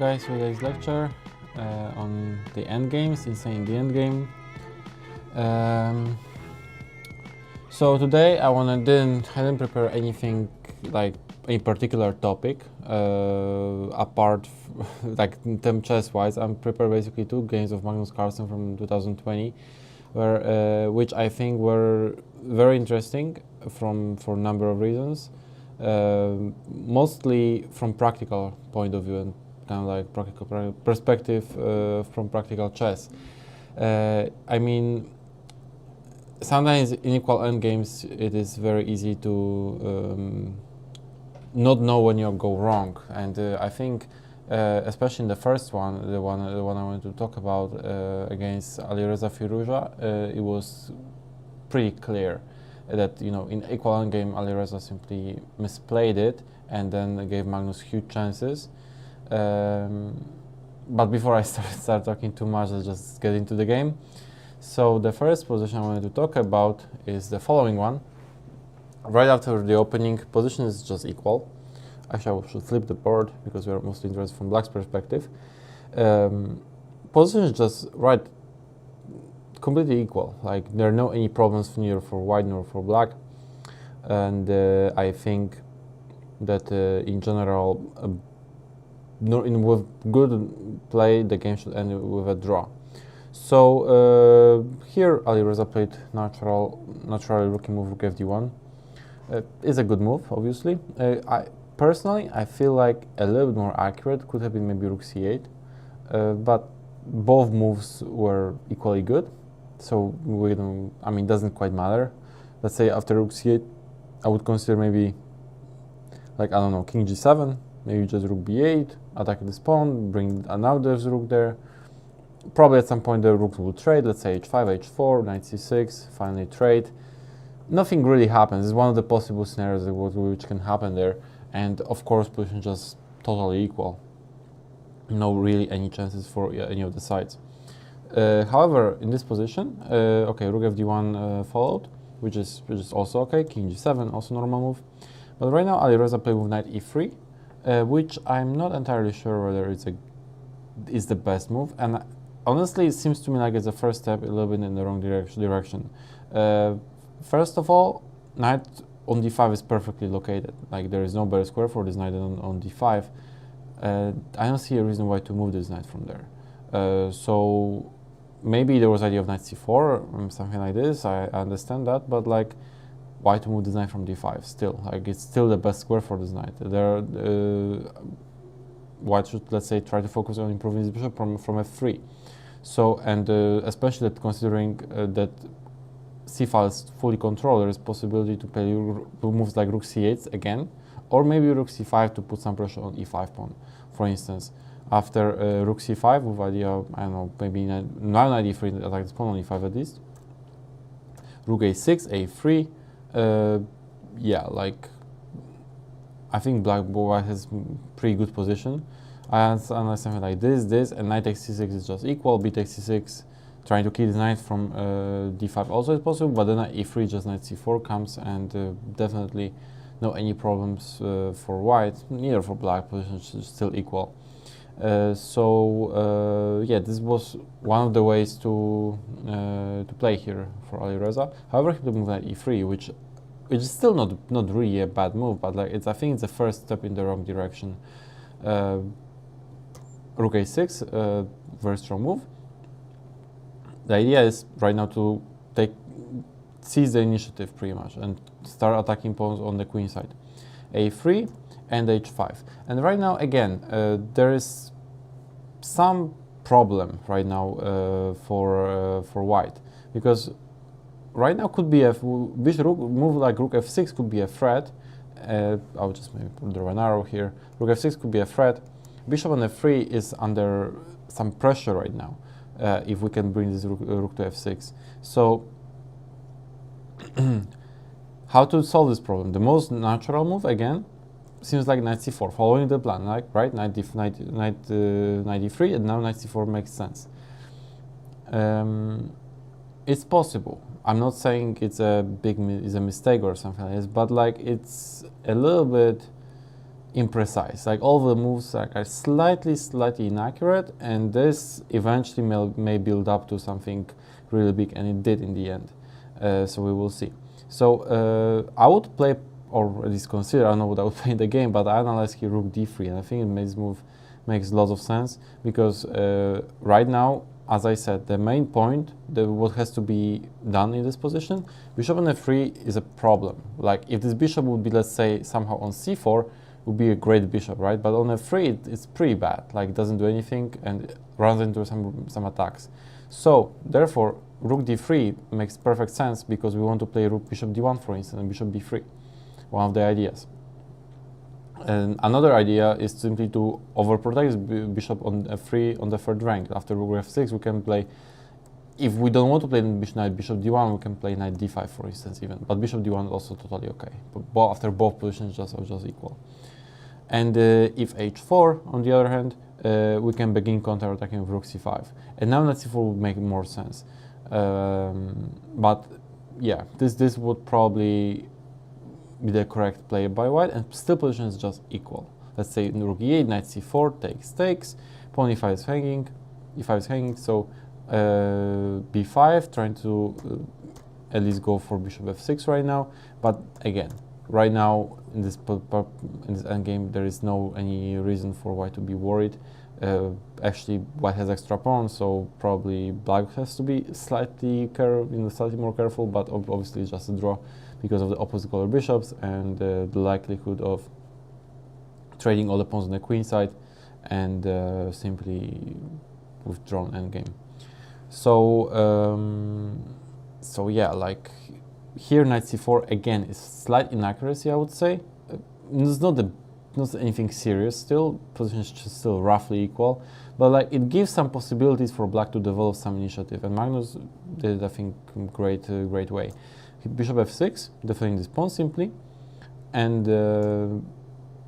guys, today's lecture on the endgames, insane the endgame. So today I didn't prepare anything like any particular topic apart like term chess wise. I'm prepared basically two games of Magnus Carlsen from 2020, which I think were very interesting for a number of reasons. Mostly from practical point of view and kind of like practical perspective from practical chess. I mean, sometimes in equal endgames it is very easy to not know when you go wrong, and I think especially in the first one, the one I wanted to talk about against Alireza Firouzja, it was pretty clear that, you know, in equal endgame Alireza simply misplayed it and then gave Magnus huge chances. But before I start talking too much, let's just get into the game. So the first position I wanted to talk about is the following one. Right after the opening, position is just equal. Actually, I should flip the board because we are mostly interested from black's perspective. Position is just right, completely equal. Like there are no any problems neither for white nor for black, and I think that in general, with good play, the game should end with a draw. So here Alireza played naturally rookie move rook fd1. Is a good move, obviously. Personally, I feel like a little bit more accurate could have been maybe rook c8, but both moves were equally good. So we don't, I mean, doesn't quite matter. Let's say after rook c8, I would consider maybe, like, I don't know, king g7, maybe just rook b8, attack this pawn, bring another rook there. Probably at some point the rooks will trade, let's say h5, h4, knight c6, finally trade. Nothing really happens. It's one of the possible scenarios which can happen there. And of course, position just totally equal. No really any chances for any of the sides. However, in this position, okay, rook fd1 followed, which is also okay. King g7, also normal move. But right now, Alireza played with knight e3, which I'm not entirely sure whether is the best move. And honestly, it seems to me like it's the first step a little bit in the wrong direction. First of all, knight on d5 is perfectly located. Like there is no better square for this knight on d5. I don't see a reason why to move this knight from there. So maybe there was idea of knight c4 or something like this. I understand that, but like, why to move this knight from d5? Still, like it's still the best square for this knight. White should, let's say, try to focus on improving his bishop from f3. So, and especially that considering that c-file is fully controlled, there is possibility to play moves like rook c8 again, or maybe rook c5 to put some pressure on e5 pawn. For instance, after rook c5 with idea, I don't know, maybe now knight e3, attack this pawn on e5 at least. Rook a6, a3, yeah, like I think white has pretty good position. I understand something like this, and knight takes c6 is just equal. B takes c6, trying to keep the knight from d5 also is possible, but then knight e3, just knight c4 comes, and definitely no any problems for white, neither for black. Position is still equal. Yeah, this was one of the ways to play here for Alireza. However, he played move knight e3, which is still not really a bad move, but like I think it's the first step in the wrong direction. Rook a6, very strong move. The idea is right now to seize the initiative pretty much and start attacking pawns on the queen side. a3 and h5. And right now, again, there is some problem right now for white, because right now could be a move like rook f6 could be a threat. I'll just maybe draw an arrow here. Rook f6 could be a threat. Bishop on f3 is under some pressure right now. If we can bring this rook to f6. So how to solve this problem? The most natural move, again, seems like knight c4, following the plan, like, right? Knight e3, and now knight c4 makes sense. It's possible. I'm not saying it's a mistake or something like this, but like it's a little bit imprecise. Like all the moves are slightly inaccurate, and this eventually may build up to something really big, and it did in the end. So we will see. So I would play, or at least consider, I don't know what I would play in the game, but I analyze here rook d3, and I think this move makes lots of sense, because right now, as I said, the main point, what has to be done in this position, bishop on f3 is a problem. Like if this bishop would be, let's say, somehow on c4, would be a great bishop, right? But on f3, it's pretty bad. Like it doesn't do anything and runs into some attacks. So therefore, rook d3 makes perfect sense, because we want to play rook bishop d1, for instance, and bishop b3. One of the ideas. And another idea is simply to overprotect this bishop on f3 on the third rank. After rook f6, we can play, if we don't want to play knight bishop d1, we can play knight d5, for instance, even. But bishop d1 is also totally okay. But after both positions are just equal. And if h4, on the other hand, we can begin counter-attacking with rook c5. And now knight c4 would make more sense. But yeah, this would probably be the correct play by white, and still position is just equal. Let's say rook e8, knight c4, takes, pawn e5 is hanging, e5 is hanging, so b5, trying to at least go for bishop f6 right now. But again, right now in this endgame, there is any reason for white to be worried. Actually, white has extra pawns, so probably black has to be slightly more careful. But obviously, it's just a draw because of the opposite color bishops and the likelihood of trading all the pawns on the queen side and simply withdrawn endgame. So so yeah, like here knight c4 again is slight inaccuracy, I would say. It's not anything serious still, position is still roughly equal, but like it gives some possibilities for black to develop some initiative, and Magnus did it, I think, great way. Bishop f6, defending this pawn simply, and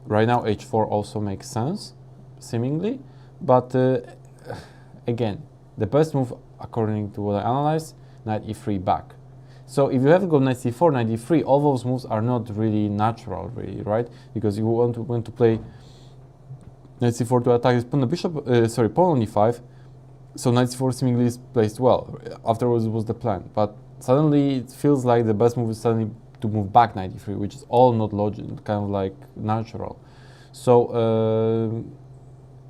right now h4 also makes sense, seemingly, but again, the best move according to what I analyzed, knight e3 back. So if you have to go knight c4, knight d3, all those moves are not really natural, really, right? Because you want to play knight c4 to attack this pawn, pawn on e5. So knight c4 seemingly is placed well. Afterwards, it was the plan, but suddenly it feels like the best move is suddenly to move back knight e3, which is all not logical, kind of like natural. So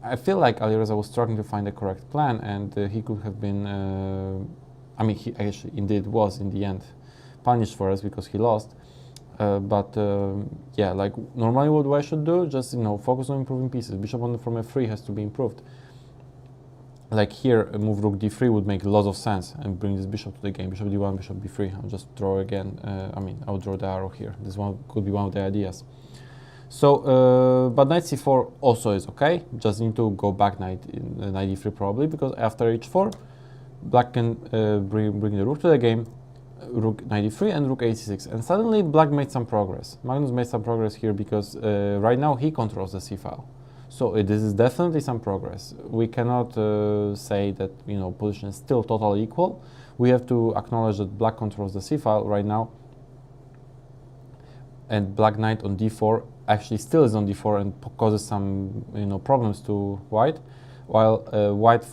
I feel like Alireza was struggling to find the correct plan, and he could have been. I mean, he actually indeed was in the end punished for us because he lost. Yeah, like normally what I should do, just focus on improving pieces. Bishop from f3 has to be improved. Like here, a move rook d3 would make lots of sense and bring this bishop to the game. Bishop d1, bishop b3. I'll just draw again. I'll draw the arrow here. This one could be one of the ideas. So, but knight c4 also is okay. Just need to go back knight d3 probably, because after h4, black can bring the rook to the game, rook knight d3 and rook a6, and suddenly black made some progress. Magnus made some progress here because right now he controls the c file. So this is definitely some progress. We cannot say that position is still totally equal. We have to acknowledge that black controls the c file right now, and black knight on d4 actually still is on d4 and causes some problems to white. While white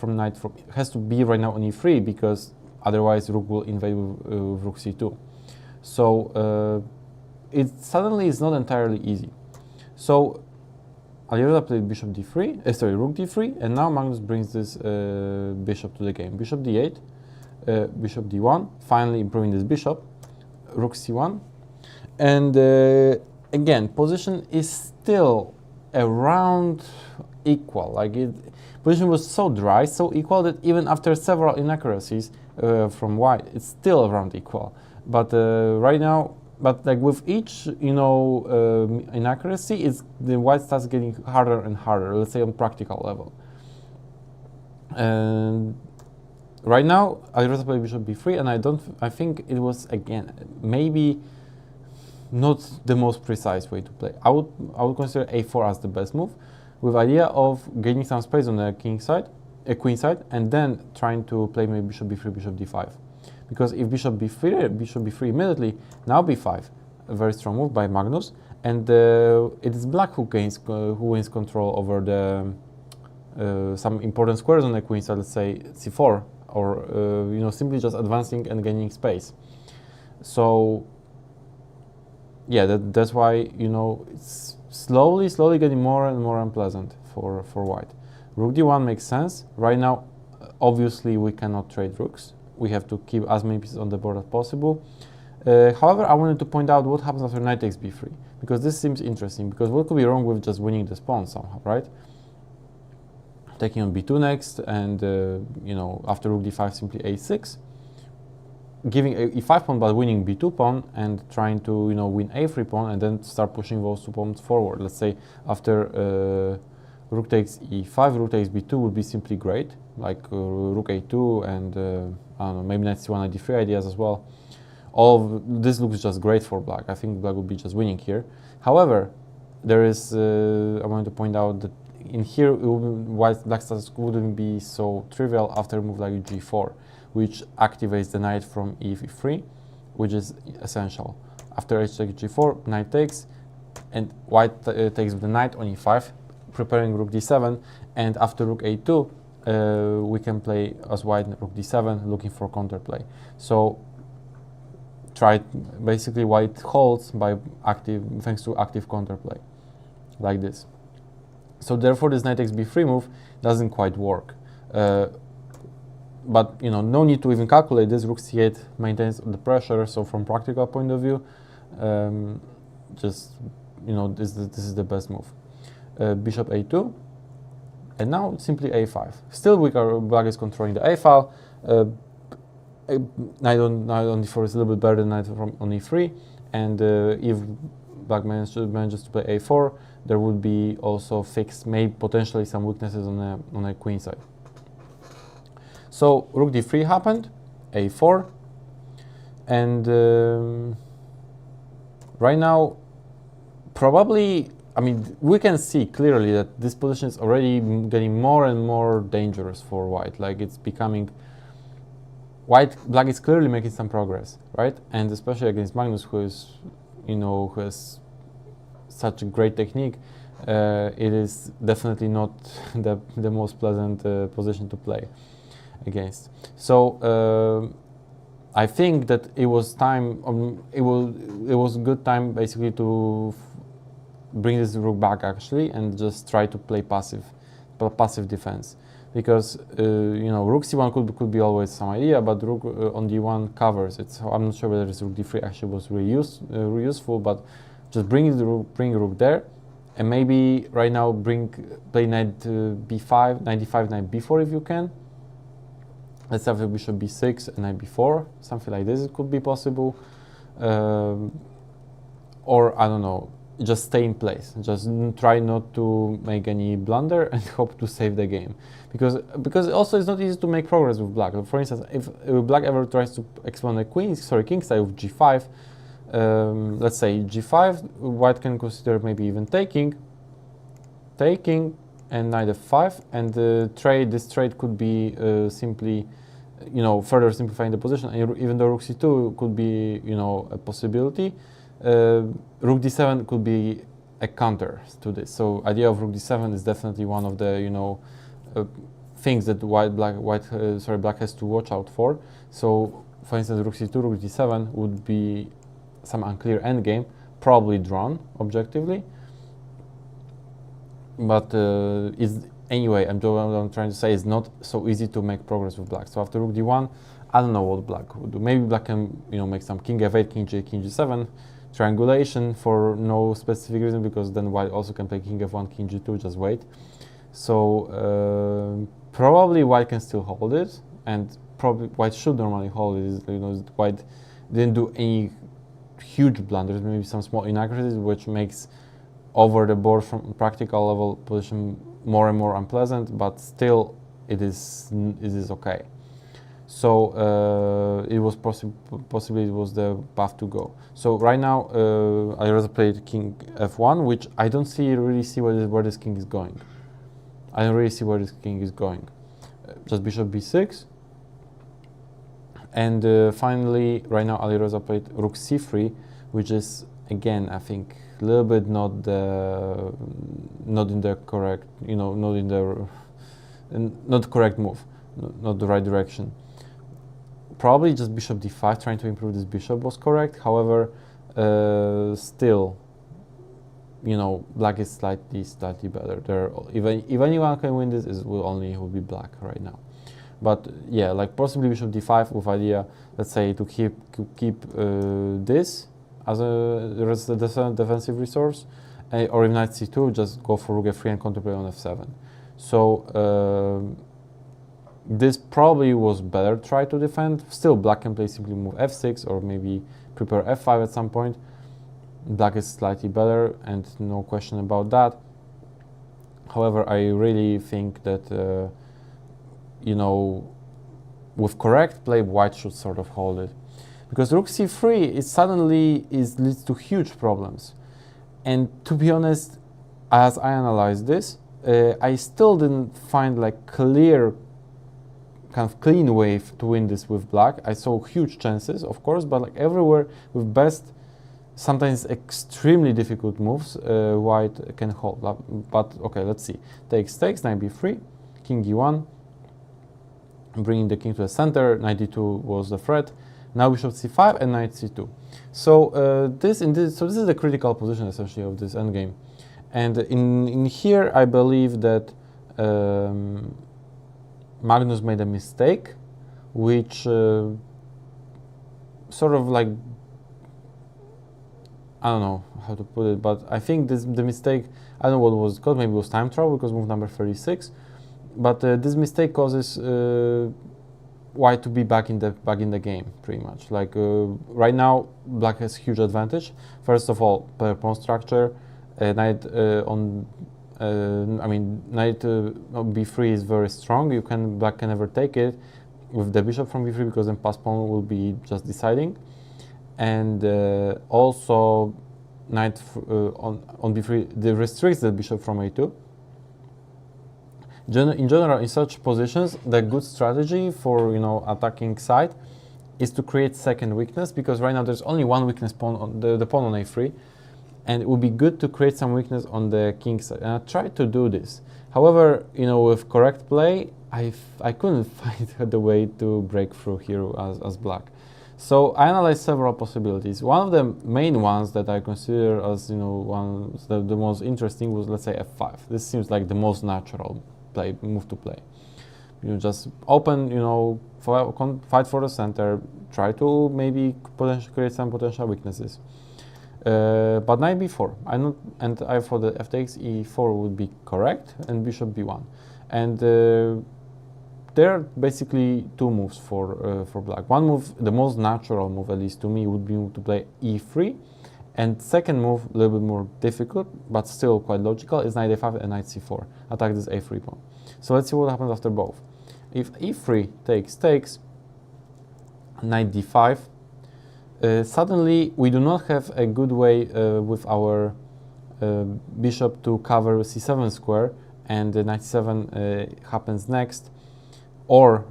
has to be right now on e3, because otherwise rook will invade with rook c2. So it suddenly is not entirely easy. So Alireza played bishop d3, rook d3, and now Magnus brings this bishop to the game. Bishop d8, bishop d1, finally improving this bishop, rook c1, and again, position is still around equal. Like position was so dry, so equal that even after several inaccuracies from white, it's still around equal. But right now, like with each inaccuracy, the white starts getting harder and harder. Let's say on practical level. And right now, Alireza played bishop b3, and I think it was again maybe not the most precise way to play. I would consider a4 as the best move, with idea of gaining some space on the queen side, and then trying to play maybe bishop b3, bishop d5. Because if bishop b3 immediately, now b5, a very strong move by Magnus, and it is black who wins control over the some important squares on the queen side, let's say c4, or you know, simply just advancing and gaining space. So yeah, that's why, you know, it's slowly getting more and more unpleasant for white. Rook d1 makes sense. Right now, obviously, we cannot trade rooks. We have to keep as many pieces on the board as possible. However, I wanted to point out what happens after knight takes b3, because this seems interesting, because what could be wrong with just winning this pawn somehow, right? Taking on b2 next, and you know, after rook d5, simply a6, giving a e5 pawn but winning b2 pawn, and trying to, you know, win a3 pawn, and then start pushing those two pawns forward. Let's say after rook takes e5, rook takes b2 would be simply great, like rook a2, and I don't know, maybe knight c1, knight d3 ideas as well. All of this looks just great for black. I think black would be just winning here. However, there is I wanted to point out that in here black status wouldn't be so trivial after a move like g4, which activates the knight from e3, which is essential. After h takes g4, knight takes, and white takes with the knight on e5, preparing rook d7, and after rook a2, we can play as white rook d7, looking for counterplay. So basically white holds by thanks to active counterplay, like this. So therefore this knight takes b3 move doesn't quite work. But you know, no need to even calculate this. Rook c8 maintains the pressure. So from practical point of view, just, you know, this is the best move. Bishop a2, and now simply a5. Still black is controlling the a file. Knight on d4 is a little bit better than knight on e3, and if black manages to play a4, there would be also fixed, maybe potentially some weaknesses on the queen side. So rook d3 happened, a4, and right now, probably, I mean, we can see clearly that this position is already getting more and more dangerous for white. Like, it's becoming black is clearly making some progress, right? And especially against Magnus, who is, you know, who has such a great technique, it is definitely not the most pleasant position to play against. So I think that it was time. It was a good time basically to bring this rook back actually, and just try to play passive defense. Because you know, rook c1 could be always some idea, but rook on d1 covers it. So I'm not sure whether this rook d3 actually was really useful, but just bring rook there, and maybe right now play knight b5, knight d5, knight b4 if you can. Let's have the bishop b6 and knight b4, something like this. It could be possible, or I don't know, just stay in place. Just try not to make any blunder and hope to save the game. Because also it's not easy to make progress with black. For instance, if black ever tries to expand the king side with g5, let's say g5, white can consider maybe even taking, and knight f5, and this trade could be simply, you know, further simplifying the position. And even though rook c2 could be, you know, a possibility, rook d7 could be a counter to this. So idea of rook d7 is definitely one of the, you know, things that black has to watch out for. So for instance, rook c2, rook d7 would be some unclear endgame, probably drawn objectively. But anyway, what I'm trying to say is not so easy to make progress with black. So after rook d1, I don't know what black would do. Maybe black can, you know, make some king f8, king g8, king g7, triangulation for no specific reason, because then white also can play king f1, king g2, just wait. So probably white can still hold it, and probably white should normally hold it. You know, white didn't do any huge blunders, maybe some small inaccuracies, which makes over the board from practical level position more and more unpleasant, but still it is okay. So it was possibly it was the path to go. So right now Alireza played king f1, which I don't really see where this king is going. I don't really see where this king is going. Just bishop b6, and finally right now Alireza played rook c3, which is again, I think a little bit not in the correct, not in the not correct move, not the right direction. Probably just bishop d5, trying to improve this bishop was correct. However, still, black is slightly better. If anyone can win this, it will be black right now. But yeah, like possibly bishop d5 with idea, let's say, to keep this as a defensive resource, or if knight c2, just go for rook f3 and contemplate on f7. So this probably was better try to defend. Still, black can play simply move f6 or maybe prepare f5 at some point. Black is slightly better, and no question about that. However, I really think that with correct play, white should sort of hold it, because rook c3 leads to huge problems. And to be honest, as I analyzed this, I still didn't find like clear, kind of clean way to win this with black. I saw huge chances, of course, but like everywhere with best, sometimes extremely difficult moves, white can hold. But okay, let's see. Takes, knight b3, king e1, bringing the king to the center. Knight d2 was the threat. Now bishop c5 and knight c2. So this is the critical position essentially of this endgame. And in here, I believe that Magnus made a mistake, which sort of like, I don't know how to put it, but I think the mistake, I don't know what was called, maybe it was time travel because move number 36, but this mistake causes white to be back in the game pretty much. Like right now, black has huge advantage. First of all, per pawn structure, knight knight b3 is very strong. Black can never take it with the bishop from b3 because then pass pawn will be just deciding. And also, knight on b3 restricts the bishop from a2. In general, in such positions, the good strategy for attacking side is to create second weakness, because right now there's only one weakness pawn on the pawn on a3, and it would be good to create some weakness on the king side. And I tried to do this. However, with correct play, I couldn't find the way to break through here as black. So I analyzed several possibilities. One of the main ones that I consider as the most interesting was, let's say, f5. This seems like the most natural move to play. You just open, fight for the center, try to maybe create some potential weaknesses. But knight b4, I thought that f takes e4 would be correct, and bishop b1, and there are basically two moves for black. One move, the most natural move, at least to me, would be to play e3, and second move, a little bit more difficult, but still quite logical, is knight a5 and knight c4. Attack this a3 pawn. So let's see what happens after both. If e3 takes, knight d5, suddenly we do not have a good way with our bishop to cover c7 square, and knight c7 happens next. Or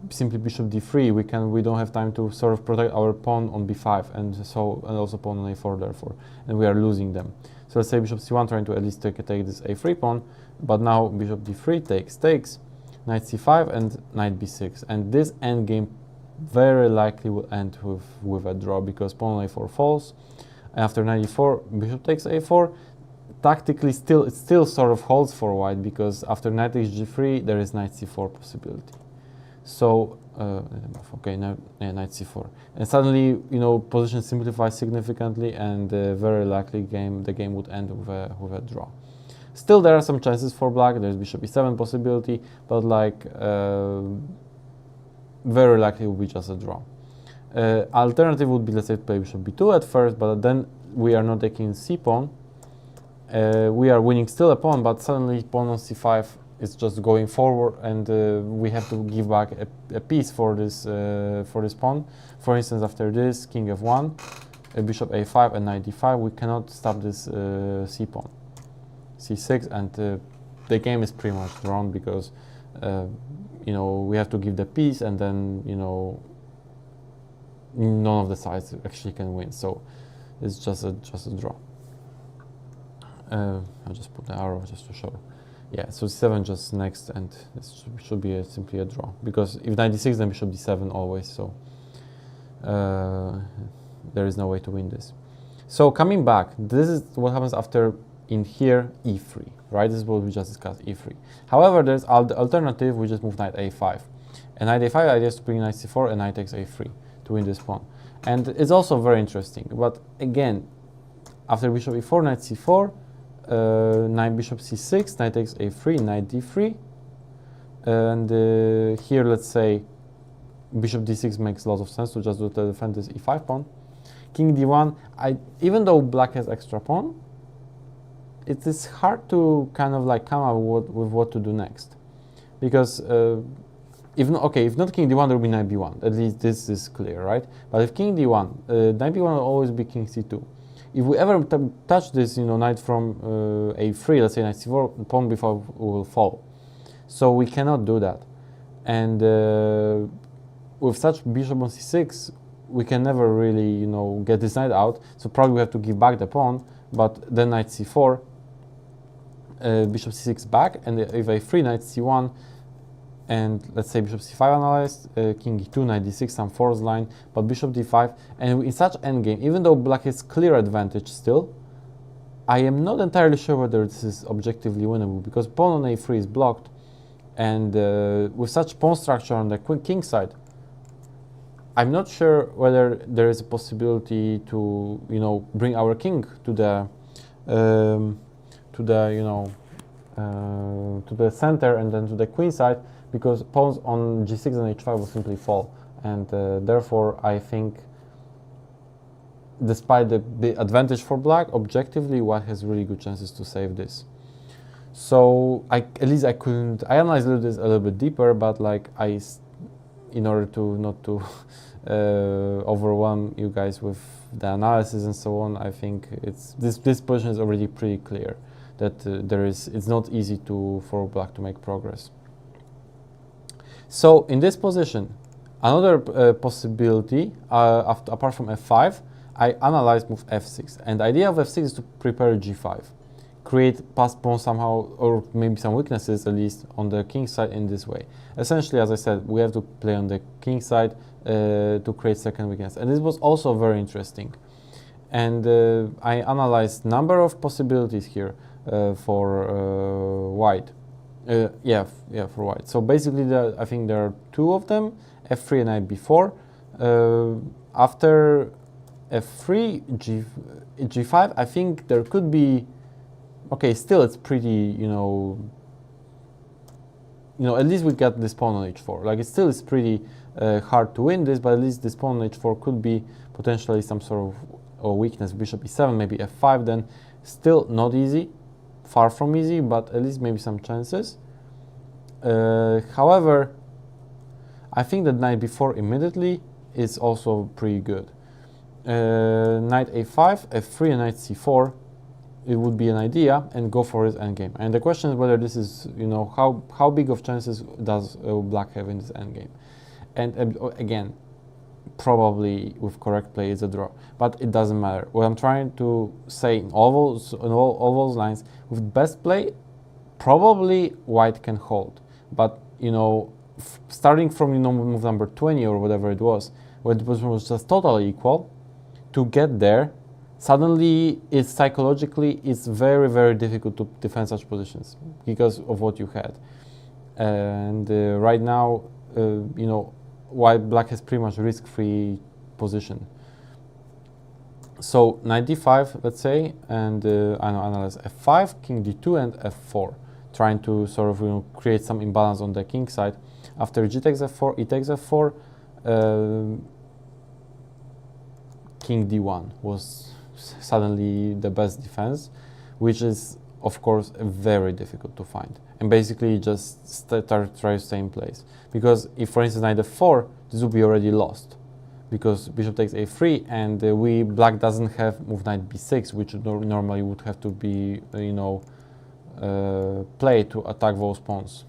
simply bishop d3, we don't have time to sort of protect our pawn on b5, and also pawn on a4 therefore, and we are losing them. So let's say bishop c1, trying to at least take this a3 pawn, but now bishop d3 takes, knight c5 and knight b6, and this endgame very likely will end with a draw, because pawn on a4 falls. After knight e4, bishop takes a4. Tactically, it still sort of holds for white, because after knight takes g3, there is knight c4 possibility. So, okay, now knight c4, and suddenly position simplifies significantly, and very likely the game would end with a draw. Still, there are some chances for black. There's bishop e7 possibility, but like very likely it will be just a draw. Alternative would be, let's say, to play bishop b2 at first, but then we are not taking c pawn. We are winning still a pawn, but suddenly pawn on c5 is just going forward, and we have to give back a piece for this pawn. For instance, after this, king f1, bishop a5 and knight d5, we cannot stop this c pawn. c6, and the game is pretty much drawn, because we have to give the piece, and then none of the sides actually can win. So it's just a draw. I'll just put the arrow just to show. Yeah, so c7 just next, and it should be simply a draw, because if knight d6, then bishop d7 always, so there is no way to win this. So coming back, this is what happens after, in here, e3, right? This is what we just discussed, e3. However, there's the alternative, we just move knight a5. And knight a5, the idea is to bring knight c4 and knight takes a3 to win this pawn. And it's also very interesting, but again, after bishop e4, knight c4, knight bishop c6, knight takes a3, knight d3, and here let's say bishop d6 makes a lot of sense to just do to defend this e5 pawn. King d1, even though black has extra pawn, it is hard to kind of like come up with what to do next, because if not king d1, there will be knight b1. At least this is clear, right? But if king d1, knight b1 will always be king c2. If we ever touch this, knight from a3, let's say knight c4, the pawn before will fall. So we cannot do that. And with such bishop on c6, we can never really, get this knight out. So probably we have to give back the pawn, but then knight c4, bishop c6 back, and if a3, knight c1, and let's say bishop c5 analyzed, king e2, knight d6, some forced line, but bishop d5, and in such endgame, even though black has clear advantage still, I am not entirely sure whether this is objectively winnable, because pawn on a3 is blocked, and with such pawn structure on the king side, I'm not sure whether there is a possibility to, bring our king to the center and then to the queen side, because pawns on g6 and h5 will simply fall, and therefore I think, despite the advantage for black, objectively white has really good chances to save this. So I analyzed this a little bit deeper, but in order to not to overwhelm you guys with the analysis and so on, I think this position is already pretty clear that it's not easy for black to make progress. So in this position, another possibility, apart from f5, I analyzed move f6, and the idea of f6 is to prepare g5, create passed pawn somehow, or maybe some weaknesses at least on the king side in this way. Essentially, as I said, we have to play on the king side to create second weakness, and this was also very interesting. And I analyzed number of possibilities here for white. For white. So basically, I think there are two of them: f3 and knight b4. After f3, g5, I think there could be. Okay, still it's pretty, at least we got this pawn on h4. It still is pretty hard to win this, but at least this pawn on h4 could be potentially some sort of weakness. Bishop e7, maybe f5. Then still not easy. Far from easy, but at least maybe some chances. However, I think that knight b4 immediately is also pretty good. Knight a5, f3, and knight c4, it would be an idea, and go for his endgame. And the question is whether this is, how big of chances does black have in this endgame? And again, probably with correct play it's a draw, but it doesn't matter. What I'm trying to say in all those lines, with best play, probably white can hold, but starting from move number 20 or whatever it was, where the position was just totally equal, to get there, suddenly psychologically it's very, very difficult to defend such positions because of what you had. And right now, black has pretty much risk-free position. So knight d5, let's say, and I analyze f5, king d2, and f4, trying to sort of create some imbalance on the king side. After g takes f4, e takes f4, king d1 was suddenly the best defense, which is of course very difficult to find. And basically just try to stay in place, because if for instance knight f4, this would be already lost, because bishop takes a3, and black doesn't have move knight b6, which normally would have to be played to attack those pawns.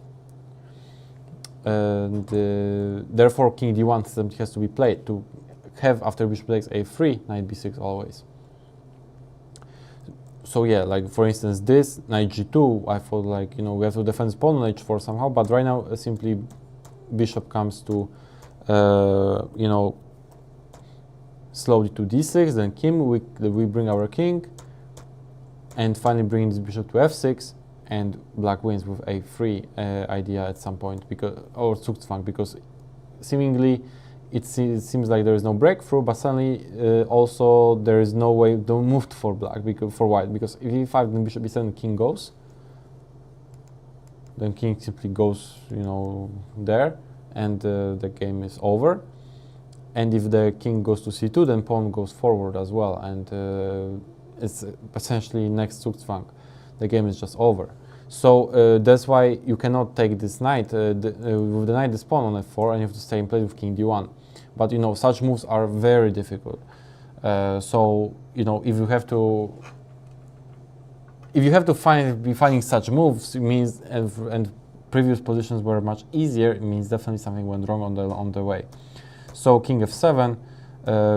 And therefore king d1 has to be played to have, after bishop takes a3, knight b6 always. so yeah, like for instance this knight g2, I thought like, you know, we have to defend this pawn on h4 somehow, but right now simply bishop comes to you know, slowly to d6, then king, we bring our king, and finally bringing this bishop to f6, and black wins with a3 idea at some point, because, or Zugzwang, because seemingly it seems like there is no breakthrough, but suddenly also there is no way to move for black, because for white, because if e5 then bishop e7 king goes, then king simply goes, you know, there, and the game is over. And if the king goes to c2, then pawn goes forward as well, and it's essentially next Zugzwang. The game is just over. So that's why you cannot take this knight, with the knight this pawn on f4, and you have to stay in place with king d1. But you know, such moves are very difficult. So you know, if you have to be finding such moves, it means, and previous positions were much easier, it means definitely something went wrong on the way. So king f7,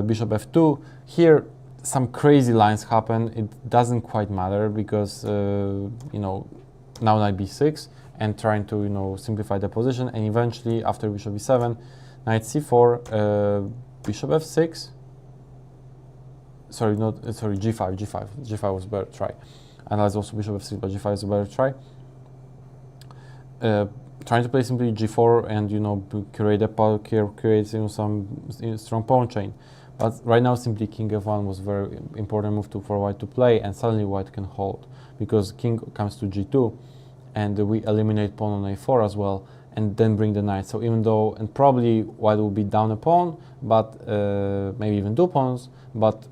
bishop f2. Here some crazy lines happen. It doesn't quite matter because you know, now knight b6, and trying to, you know, simplify the position, and eventually after bishop b7, knight c4, bishop f6. Sorry, g5 was a better try. And that's also bishop f6, but g5 is a better try. Trying to play simply g4 and, you know, create create, you know, some strong pawn chain. But right now simply king f1 was a very important move for white to play, and suddenly white can hold, because king comes to g2, and we eliminate pawn on a4 as well, and then bring the knight. So even though, and probably white will be down a pawn, but maybe even 2 pawns, but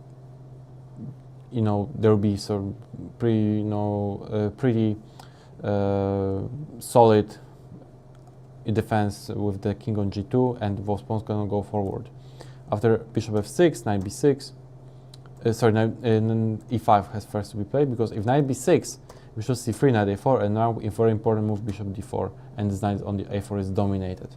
you know, there will be some pretty, you know, pretty solid defense with the king on g2, and those pawns gonna go forward. After bishop f6, knight b6, e5 has first to be played, because if knight b6, bishop c3, knight a4, and now a very important move, bishop d4, and this knight on the a4 is dominated.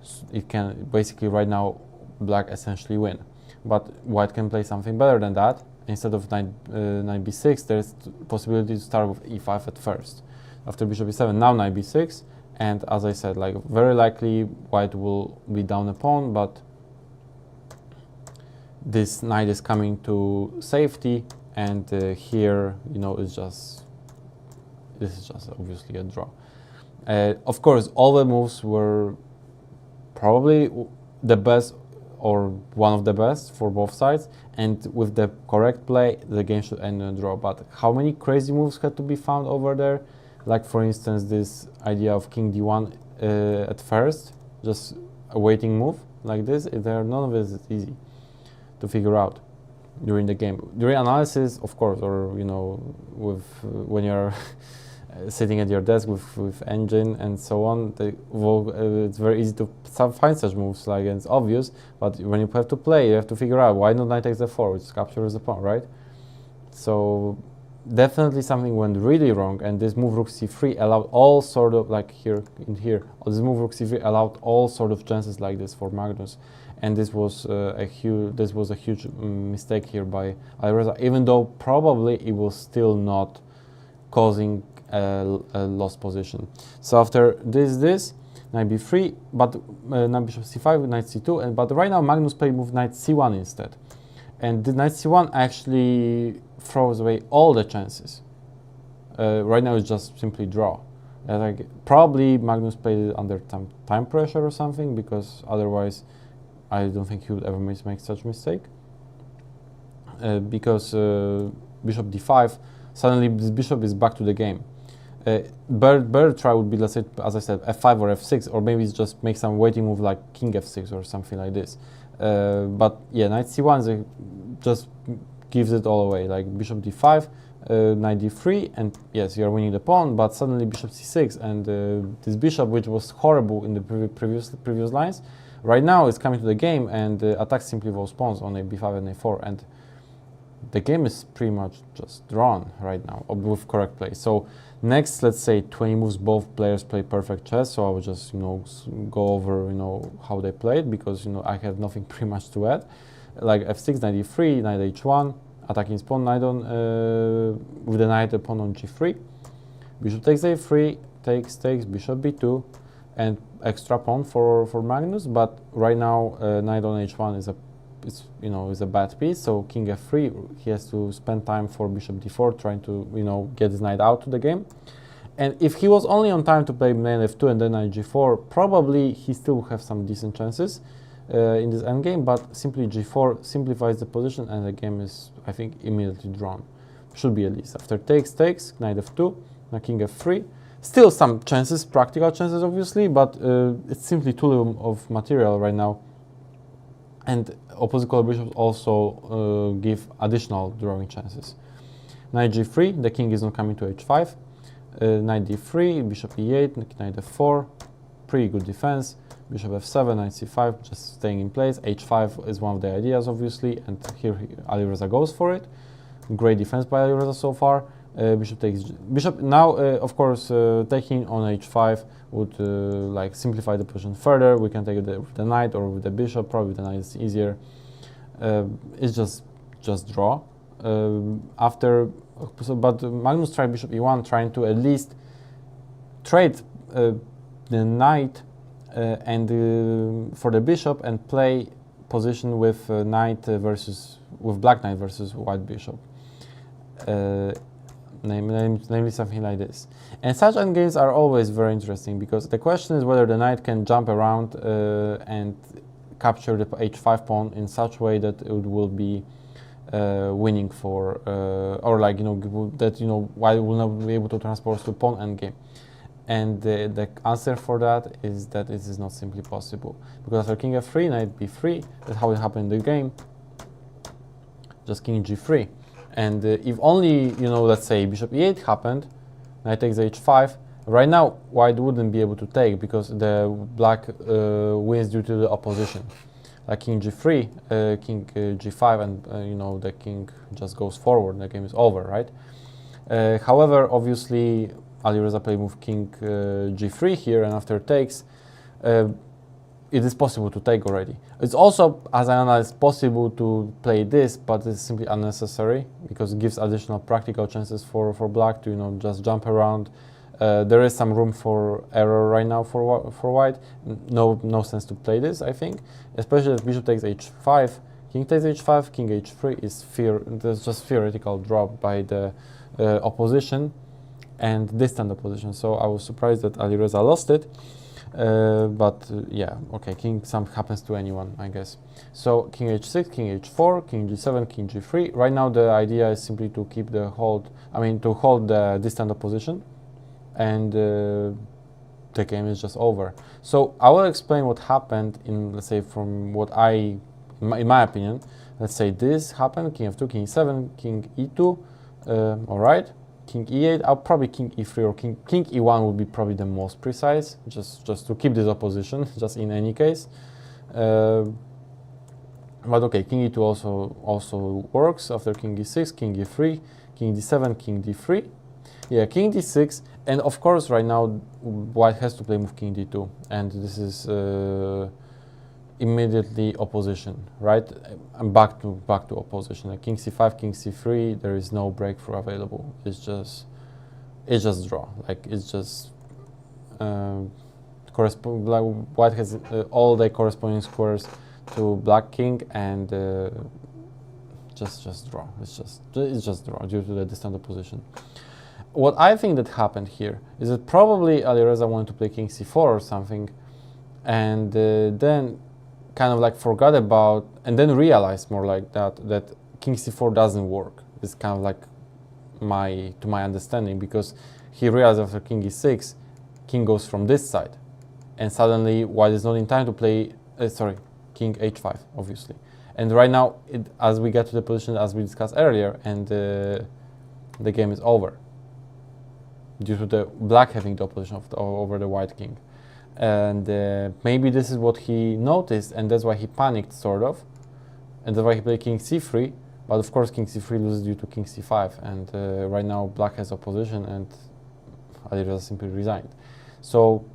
So it can basically right now black essentially win, but white can play something better than that. Instead of knight b6, there's possibility to start with e5 at first. After bishop e7, now knight b6, and as I said, like very likely white will be down a pawn, but this knight is coming to safety, and here, you know, this is just obviously a draw. Of course, all the moves were probably the best, or one of the best for both sides, and with the correct play, the game should end in a draw. But how many crazy moves had to be found over there? Like for instance, this idea of king d1 at first, just a waiting move like this. None of it is easy to figure out during the game. During analysis, of course, or you know, with when you're sitting at your desk with engine and so on, it's very easy to find such moves, like, and it's obvious. But when you have to play, you have to figure out why not knight takes f4, which captures the pawn, right? So definitely something went really wrong, and this move rook c3 allowed all sort of, like this move rook c3 allowed all sort of chances like this for Magnus, and this was a huge mistake here by Alireza, even though probably it was still not causing a lost position. So after this knight b3, but knight bishop c5 knight c2, but right now Magnus played move knight c1 instead, and the knight c1 actually throws away all the chances. Right now it's just simply draw. Like probably Magnus played it under time pressure or something, because otherwise I don't think he would ever make such mistake. Because bishop d5, suddenly this bishop is back to the game. Better try would be, let's say, as I said, f5 or f6, or maybe it's just make some waiting move like king f6 or something like this. But yeah, knight c1 just gives it all away, like bishop d5, knight d3, and yes, you are winning the pawn, but suddenly bishop c6, and this bishop, which was horrible in the previous lines, right now is coming to the game and attacks simply those pawns on a b5 and a4, and the game is pretty much just drawn right now with correct play. So next, let's say 20 moves, both players play perfect chess, so I will just, you know, go over, you know, how they played, because, you know, I have nothing pretty much to add. Like f6, knight e3, knight h1, attacking his pawn, knight on with the knight pawn on g3. Bishop takes a3, takes, bishop b2, and extra pawn for Magnus. But right now, knight on h1 is a bad piece. So king f3, he has to spend time for bishop d4, trying to get his knight out to the game. And if he was only on time to play knight f2 and then knight g4, probably he still would have some decent chances in this endgame, but simply g4 simplifies the position and the game is, I think, immediately drawn. Should be at least. After takes, knight f2, now king f3. Still some chances, practical chances obviously, but it's simply too little of material right now. And opposite color bishops also give additional drawing chances. Knight g3, the king is not coming to h5. Knight d3, bishop e8, knight f4, pretty good defense. Bishop f7, knight c5, just staying in place. h5 is one of the ideas, obviously, and here Alireza goes for it. Great defense by Alireza so far. Bishop takes bishop. Now, of course, taking on h5 would like simplify the position further. We can take it with the knight or with the bishop. Probably the knight is easier. It's just draw. But Magnus tried bishop e1, trying to at least trade the knight for the bishop and play position with black knight versus white bishop. Namely something like this. And such endgames are always very interesting because the question is whether the knight can jump around and capture the h5 pawn in such a way that it will be winning for, or like, white will not be able to transpose to pawn endgame. And the answer for that is that it is not simply possible. Because after king f3, knight b3, that's how it happened in the game. Just king g3. And if only, let's say bishop e8 happened, knight takes h5, right now white wouldn't be able to take because the black wins due to the opposition. Like king g3, king g5, and the king just goes forward, the game is over, right? However, obviously, Alireza played move king g3 here, and after takes, it is possible to take already. It's also, as I analyze, possible to play this, but it's simply unnecessary because it gives additional practical chances for black to just jump around. There is some room for error right now for white. No sense to play this, I think, especially if bishop takes h5, king takes h5, king h3 is there's just theoretical drop by the opposition and distant opposition. So I was surprised that Alireza lost it. Yeah, okay, king happens to anyone, I guess. So king h6, king h4, king g7, king g3. Right now the idea is simply to keep to hold the distant opposition, and the game is just over. So I will explain what happened in, let's say, from what in my opinion. Let's say this happened, king f2, king e7, king e2, all right. King e8, probably king e3 or king e1 would be probably the most precise, just to keep this opposition, just in any case. But okay, king e2 also works. After king e6, king e3, king d7, king d3. Yeah, king d6, and of course right now white has to play move king d2, and this is immediately opposition, right? I'm back to opposition. Like king c5, king c3, there is no breakthrough available. It's just draw. Like it's just white has all the corresponding squares to black king, and just draw. It's just draw due to the distant opposition. What I think that happened here is that probably Alireza wanted to play king c4 or something, and then kind of like forgot about, and then realized more like that king c4 doesn't work. It's kind of like to my understanding, because he realized after king e6, king goes from this side, and suddenly white is not in time to play, king h5, obviously. And right now, as we get to the position as we discussed earlier, and the game is over due to the black having the opposition over the white king. And maybe this is what he noticed, and that's why he panicked, sort of, and that's why he played king c3. But of course king c3 loses due to king c5, and right now black has opposition, and Alireza simply resigned. So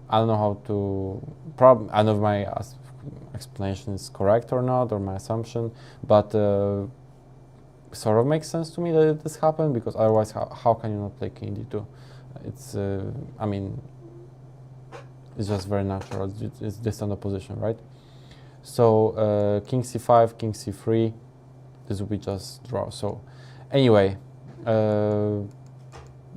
I don't know how to, I don't know if my explanation is correct or not, or my assumption, but sort of makes sense to me that this happened, because otherwise how can you not play king d2? It's I mean, it's just very natural. It's distant opposition, right? So king c5, king c3, this will be just draw. So anyway,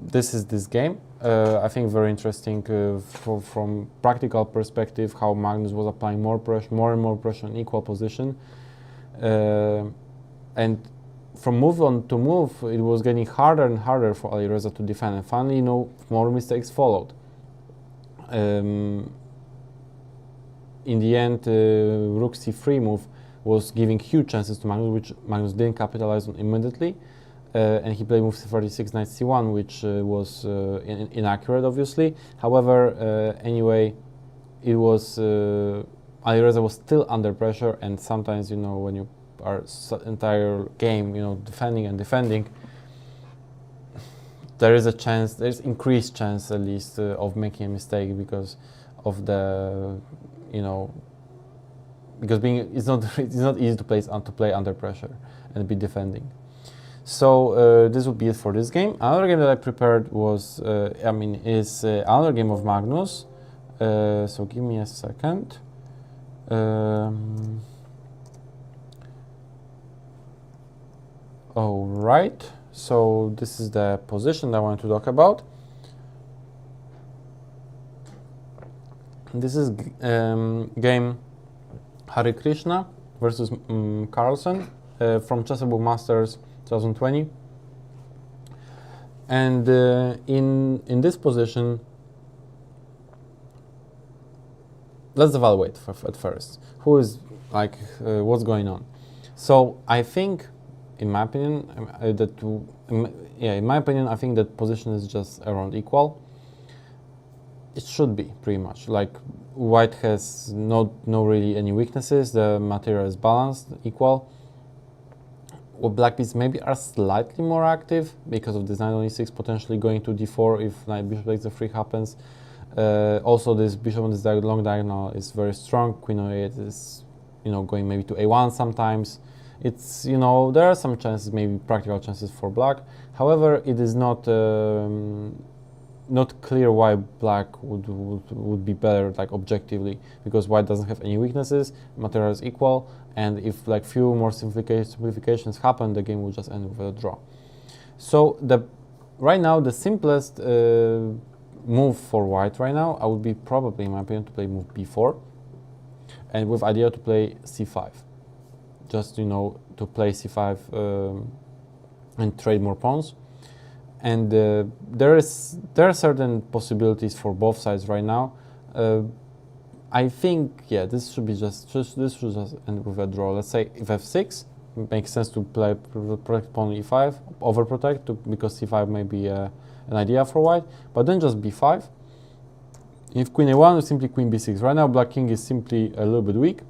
this is this game. I think very interesting from practical perspective, how Magnus was applying more and more pressure in equal position, and from move on to move, it was getting harder and harder for Alireza to defend, and finally, you know, more mistakes followed. In the end, rook c3 move was giving huge chances to Magnus, which Magnus didn't capitalize on immediately, and he played move c36, knight c1, which was inaccurate, obviously. However, anyway, it was Alireza was still under pressure, and sometimes, you know, when you are entire game, you know, defending and defending, there is a chance, there's increased chance at least of making a mistake, because of the, you know, because it's not easy to play under pressure and be defending. So this would be it for this game. Another game that I prepared was is another game of Magnus. So give me a second. All right. So this is the position that I wanted to talk about. This is game Harikrishna versus Carlsen from Chessable Masters 2020. And in this position, let's evaluate at first who is what's going on. So I think, in my opinion, I think that position is just around equal. It should be pretty much like white has no really any weaknesses. The material is balanced, equal. Well, black pieces maybe are slightly more active because of this knight on e6 potentially going to d4 if knight bishop takes the3 happens. Also, this bishop on this long diagonal is very strong. Queen o8 is, you know, going maybe to a1 sometimes. It's, you know, there are some chances, maybe practical chances for black. However, it is not not clear why black would be better, like objectively, because white doesn't have any weaknesses, material is equal, and if like few more simplifications happen, the game will just end with a draw. So right now the simplest move for white right now, I would be probably, in my opinion, to play move b4, and with idea to play c5. Just, you know, to play c5 and trade more pawns. And there are certain possibilities for both sides right now. I think, yeah, this should just end with a draw. Let's say if f6, it makes sense to play protect pawn e5, overprotect, because c5 may be an idea for white, but then just b5. If queen a1, simply queen b6. Right now, black king is simply a little bit weak,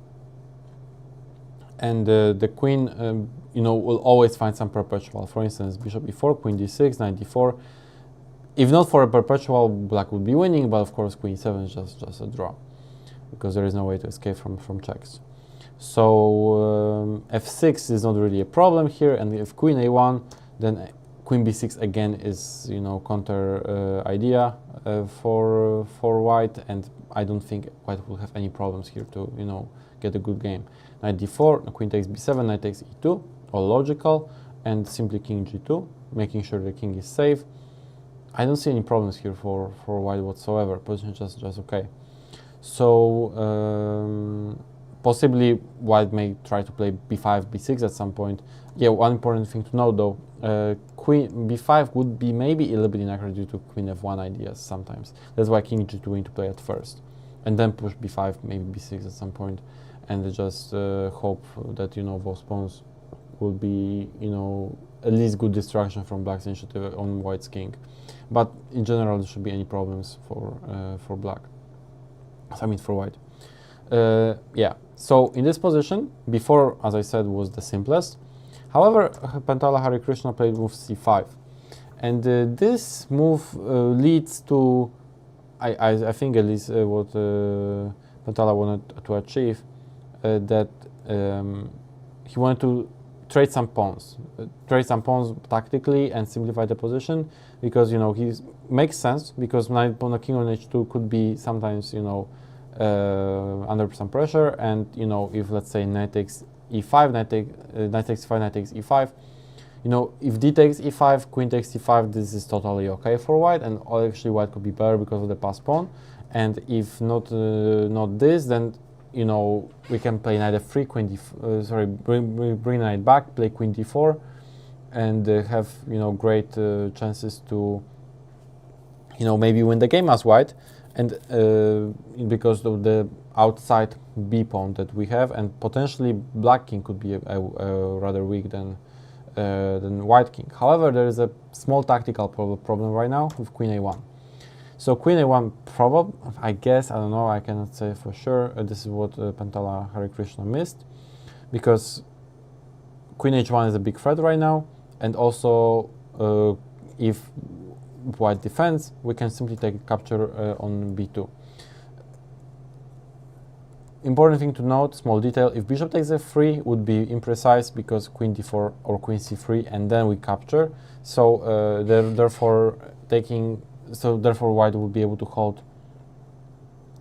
and the queen, you know, will always find some perpetual. For instance, bishop e4, queen d6, knight d4. If not for a perpetual, black would be winning, but of course queen e7 is just a draw, because there is no way to escape from checks. So f6 is not really a problem here, and if queen a1, then queen b6 again is, you know, counter idea for white, and I don't think white will have any problems here to, you know, get a good game. Knight d4, queen takes b7, knight takes e2, all logical, and simply king g2, making sure the king is safe. I don't see any problems here for white whatsoever. Position just okay. So possibly white may try to play b5, b6 at some point. Yeah, one important thing to know though, queen b5 would be maybe a little bit inaccurate due to queen f1 ideas sometimes. That's why king g2 going to play at first, and then push b5, maybe b6 at some point, and just hope that, you know, those pawns will be, you know, at least good distraction from black's initiative on white's king. But in general, there should be any problems for black. I mean, for white. Yeah. So in this position, before, as I said, was the simplest. However, Pentala Harikrishna played move c5, and this move leads to, I think at least what Pentala wanted to achieve, that he wanted to trade some pawns, tactically and simplify the position, because you know he makes sense, because knight pawn king on h2 could be sometimes, you know, under some pressure, and you know, if let's say knight takes e5, knight takes e5, knight takes e5, you know, if d takes e5, queen takes e5, this is totally okay for white, and actually white could be better because of the passed pawn. And if not this, then you know, we can play knight f3, queen d, bring knight back, play queen d4, and have, you know, great chances to, you know, maybe win the game as white, and because of the outside b pawn that we have, and potentially black king could be rather weak than white king. However, there is a small tactical problem right now with queen a1. So queen a1 probably, I guess, I don't know, I cannot say for sure. This is what Pentala Harikrishna missed, because queen h1 is a big threat right now, and also if white defends, we can simply take capture on b2. Important thing to note, small detail, if bishop takes f3 would be imprecise, because queen d4 or queen c3, and then we capture. So therefore white will be able to hold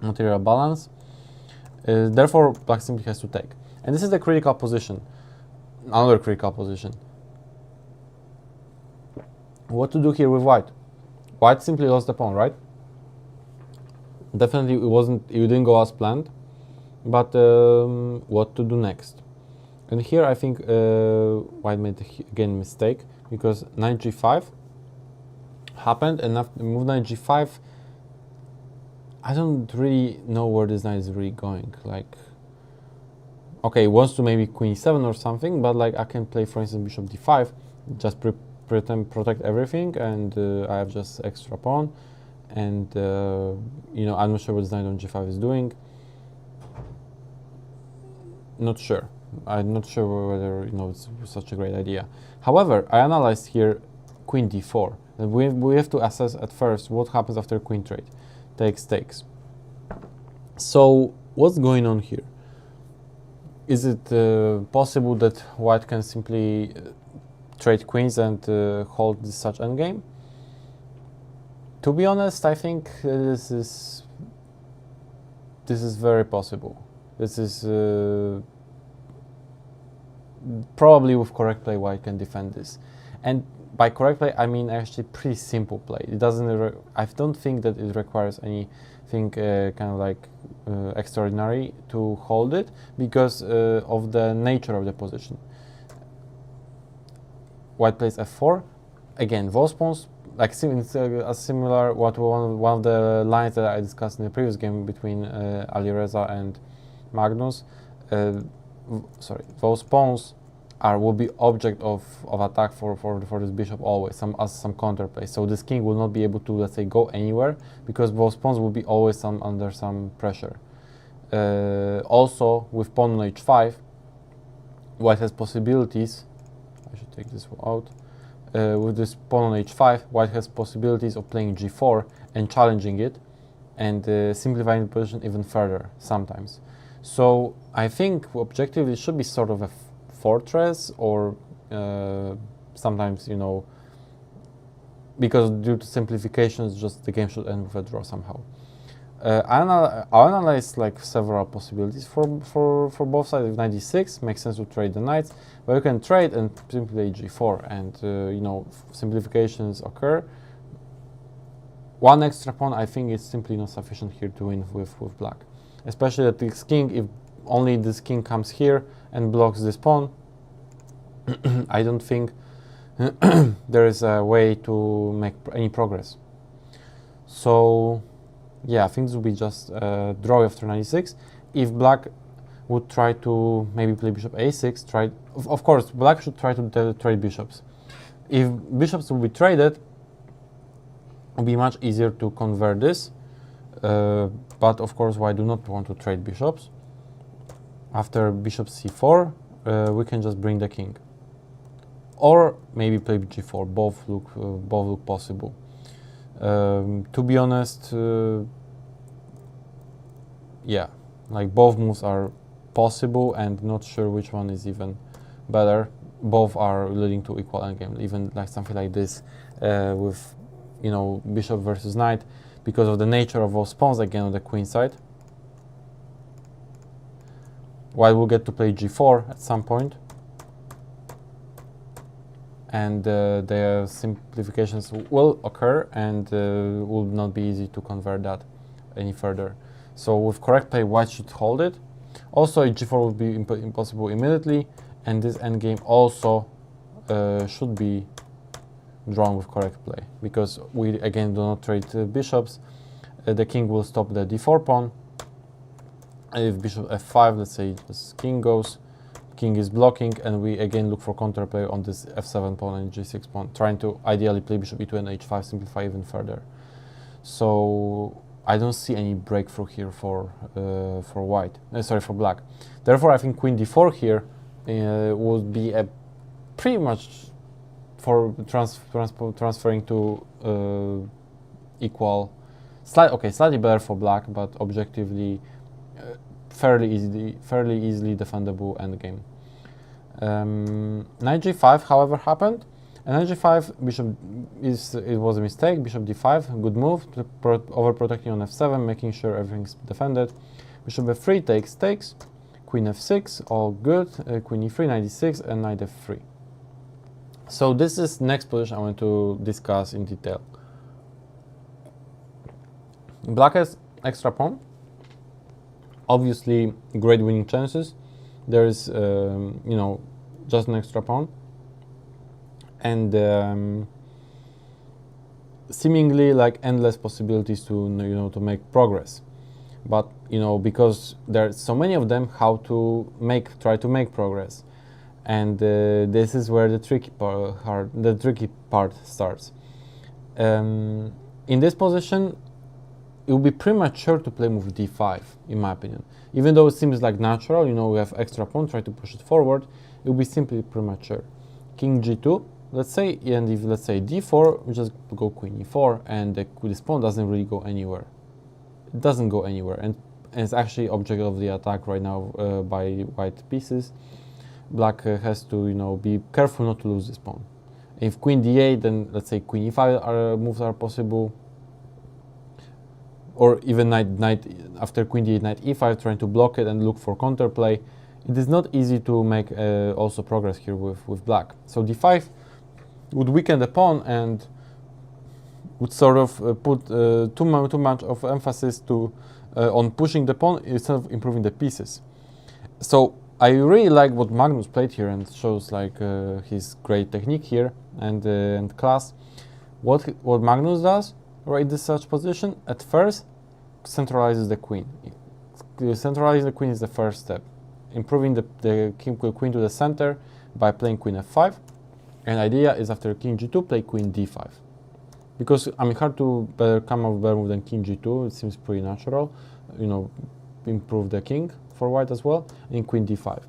material balance. Therefore black simply has to take, and this is the critical position, another critical position. What to do here with white? White simply lost the pawn, right? Definitely it didn't go as planned, but what to do next? And here I think white made again mistake, because knight g5 happened, and after move knight g5, I don't really know where this knight is really going. Like, okay, it wants to maybe queen e7 or something, but like I can play, for instance, bishop d5, just protect everything, and I have just extra pawn, and you know, I'm not sure what this knight on g5 is doing. Not sure. I'm not sure whether, you know, it's such a great idea. However, I analyzed here queen d4. And we have to assess at first what happens after queen trade. Takes. So what's going on here? Is it possible that white can simply trade queens and hold this such endgame? To be honest, I think this is very possible. This is probably with correct play white can defend this, and by correct play, I mean actually pretty simple play. It doesn't. I don't think that it requires anything kind of like extraordinary to hold it, because of the nature of the position. White plays f4. Again, those pawns, like a similar one of the lines that I discussed in the previous game between Alireza and Magnus. Those pawns will be object of attack for this bishop always, as some counterplay. So this king will not be able to, let's say, go anywhere, because those pawns will be always under some pressure. Also, with pawn on h5, white has possibilities. I should take this out. With this pawn on h5, white has possibilities of playing g4 and challenging it, and simplifying the position even further sometimes. So I think objectively it should be sort of a fortress, or sometimes, you know, because due to simplifications, just the game should end with a draw somehow. I'll analyze like several possibilities for both sides. If knight d6 makes sense to trade the knights, but you can trade and simply play g4, and you know, simplifications occur. One extra pawn, I think, is simply not sufficient here to win with black, especially that this king, if only this king comes here and blocks this pawn, I don't think there is a way to make any progress. So yeah, I think this will be just a draw after 96. If black would try to maybe play bishop a6, of course black should try to trade bishops. If bishops will be traded, it will be much easier to convert this, but of course white do not want to trade bishops. After bishop c4, we can just bring the king, or maybe play g4. Both look possible. To be honest, yeah, like both moves are possible, and not sure which one is even better. both are leading to equal endgame. Even like something like this with, you know, bishop versus knight, because of the nature of those pawns again on the queen side. White will get to play g4 at some point, and the simplifications will occur, and will not be easy to convert that any further. So with correct play, white should hold it. Also, a g4 would be impossible immediately, and this endgame also should be drawn with correct play, because we again do not trade bishops. The king will stop the d4 pawn. If bishop f5, let's say this king goes, king is blocking, and we again look for counterplay on this f7 pawn and g6 pawn, trying to ideally play bishop e2 and h5, simplify even further. So I don't see any breakthrough here for white. Sorry, for black. Therefore, I think queen d4 here would be a pretty much for transferring to equal. Slightly better for black, but objectively fairly easily defendable endgame. Knight g5, however, happened, and knight g5 it was a mistake. Bishop d5, good move, overprotecting on f7, making sure everything's defended. Bishop f3 takes, queen f6, all good. Queen e3, knight d6, and knight f3. So this is next position I want to discuss in detail. Black has extra pawn. Obviously, great winning chances. There is, you know, just an extra pawn, and seemingly like endless possibilities to, you know, to make progress. But you know, because there are so many of them, how to try to make progress, and this is where the tricky part starts. In this position, it would be premature to play move d5, in my opinion. Even though it seems like natural, you know, we have extra pawn, try to push it forward, it would be simply premature. King g2, let's say, and if let's say d4, we just go queen e4, and this pawn doesn't really go anywhere. It doesn't go anywhere, and it's actually object of the attack right now by white pieces. Black has to, you know, be careful not to lose this pawn. If queen d8, then let's say queen e5 moves are possible. Or even knight after queen d8, knight e5, trying to block it and look for counterplay. It is not easy to make also progress here with black. So d5 would weaken the pawn and would sort of put too much of emphasis on pushing the pawn instead of improving the pieces. So I really like what Magnus played here, and shows like his great technique here and class. What Magnus does right in such position, at first, centralizes the queen. Centralizing the queen is the first step. Improving the queen to the center by playing queen f5. And idea is after king g2, play queen d5. Because, I mean, hard to come up with better move than king g2. It seems pretty natural. You know, improve the king for white as well. And queen d5.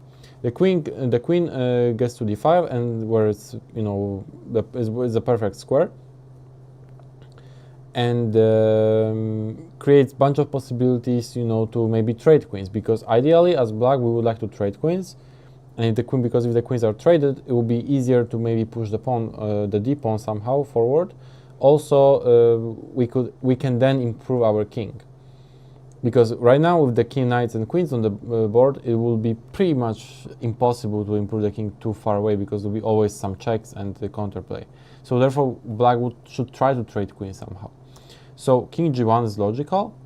The queen gets to d5, and where it's, you know, is a perfect square. And creates bunch of possibilities, you know, to maybe trade queens, because ideally as black we would like to trade queens, and if the queens are traded, it will be easier to maybe push the pawn, the d pawn somehow forward. Also, we can then improve our king, because right now with the king, knights, and queens on the board, it will be pretty much impossible to improve the king too far away, because there will be always some checks and the counterplay. So therefore, black should try to trade queens somehow. So king g1 is logical,